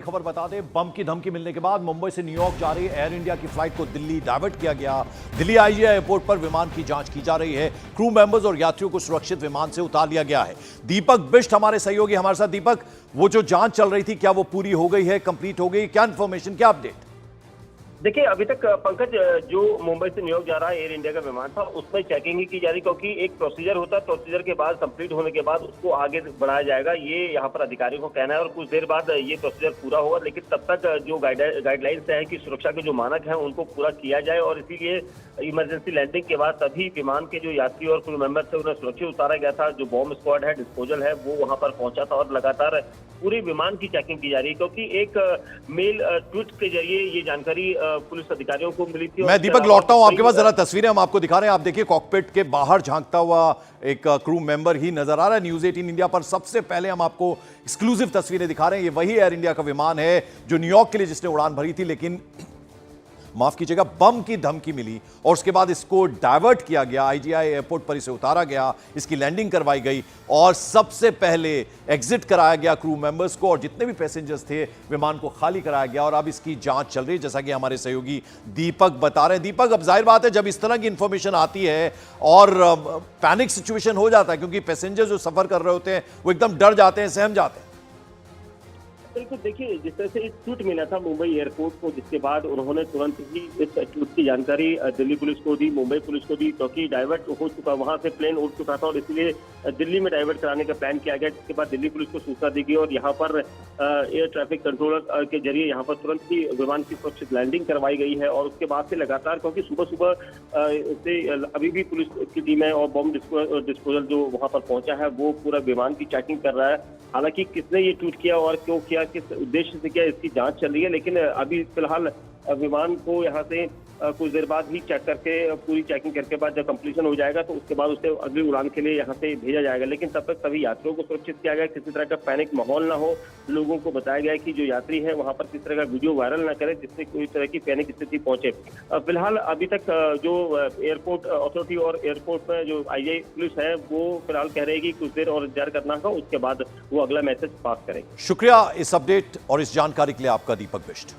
खबर बता दें, बम की धमकी मिलने के बाद मुंबई से न्यूयॉर्क जा रही एयर इंडिया की फ्लाइट को दिल्ली डाइवर्ट किया गया। दिल्ली आईजीआई एयरपोर्ट पर विमान की जांच की जा रही है। क्रू मेंबर्स और यात्रियों को सुरक्षित विमान से उतार लिया गया है। दीपक बिष्ट हमारे सहयोगी हमारे साथ। दीपक, वो जो जांच चल रही थी, क्या वो पूरी हो गई है, कंप्लीट हो गई? क्या इंफॉर्मेशन, क्या अपडेट? देखिए, अभी तक पंकज, जो मुंबई से न्यूयॉर्क जा रहा है एयर इंडिया का विमान था, उसमें चेकिंग ही की जा रही, क्योंकि एक प्रोसीजर होता है। प्रोसीजर के बाद कंप्लीट होने के बाद उसको आगे बढ़ाया जाएगा, ये यहाँ पर अधिकारियों को कहना है। और कुछ देर बाद ये प्रोसीजर पूरा होगा, लेकिन तब तक जो गाइडलाइंस है कि सुरक्षा के जो मानक हैं उनको पूरा किया जाए। और इसीलिए इमरजेंसी लैंडिंग के बाद सभी विमान के जो यात्री और क्रू मेंबर थे उन्हें सुरक्षित उतारा गया था। जो बॉम्ब स्क्वाड है, डिस्पोजल है, वो वहां पर पहुंचा था और लगातार पूरे विमान की चेकिंग की जा रही है, क्योंकि एक मेल ट्वीट के जरिए ये जानकारी पुलिस अधिकारियों को मिली थी। मैं दीपक लौटता हूं आपके पास, जरा तस्वीरें हम आपको दिखा रहे हैं। आप देखिए, कॉकपिट के बाहर झांकता हुआ एक क्रू मेंबर ही नजर आ रहा है। न्यूज 18 इंडिया पर सबसे पहले हम आपको एक्सक्लूसिव तस्वीरें दिखा रहे हैं। ये वही एयर इंडिया का विमान है जो न्यूयॉर्क के लिए जिसने उड़ान भरी थी, लेकिन माफ कीजिएगा, बम की धमकी मिली और उसके बाद इसको डाइवर्ट किया गया। आईजीआई एयरपोर्ट पर इसे उतारा गया, इसकी लैंडिंग करवाई गई और सबसे पहले एग्जिट कराया गया क्रू मेंबर्स को, और जितने भी पैसेंजर्स थे विमान को खाली कराया गया। और अब इसकी जांच चल रही है, जैसा कि हमारे सहयोगी दीपक बता रहे हैं। दीपक, अब जाहिर बात है जब इस तरह की इंफॉर्मेशन आती है और पैनिक सिचुएशन हो जाता है, क्योंकि पैसेंजर्स जो सफर कर रहे होते हैं वो एकदम डर जाते हैं, सहम जाते हैं। बिल्कुल, देखिए, जिस तरह से एक ट्वीट मिला था मुंबई एयरपोर्ट को, जिसके बाद उन्होंने तुरंत ही इस ट्वीट की जानकारी दिल्ली पुलिस को दी, मुंबई पुलिस को दी, क्योंकि डाइवर्ट हो चुका, वहां से प्लेन उड़ चुका था और इसलिए दिल्ली में डाइवर्ट कराने का प्लान किया गया। जिसके बाद दिल्ली पुलिस को सूचना दी गई और यहाँ पर एयर ट्रैफिक कंट्रोलर के जरिए यहाँ पर तुरंत ही विमान की सुरक्षित लैंडिंग करवाई गई है। और उसके बाद से लगातार, क्योंकि सुबह सुबह से अभी भी पुलिस की टीम है और बॉम्ब डिस्पोजल जो वहां पर पहुंचा है वो पूरा विमान की चेकिंग कर रहा है। हालांकि किसने ये ट्वीट किया और क्यों किया, किस उद्देश्य से किया, इसकी जांच चल रही है। लेकिन अभी फिलहाल विमान को यहाँ से कुछ देर बाद ही चेक करके, पूरी चेकिंग करके बाद जब कंप्लीशन हो जाएगा तो उसके बाद उसे अगली उड़ान के लिए यहाँ से भेजा जाएगा। लेकिन तब तक सभी यात्रियों को सुरक्षित किया गया, किसी तरह का पैनिक माहौल ना हो। लोगों को बताया गया कि जो यात्री है वहाँ पर किस तरह का वीडियो वायरल ना करे जिससे कोई तरह की पैनिक स्थिति पहुंचे। फिलहाल अभी तक जो एयरपोर्ट अथॉरिटी और एयरपोर्ट में जो आईजीआई पुलिस है वो फिलहाल कह रहे हैं कि कुछ देर और इंतजार करना होगा, उसके बाद वो अगला मैसेज पास करेंगे। शुक्रिया इस अपडेट और इस जानकारी के लिए आपका, दीपक बिष्ट।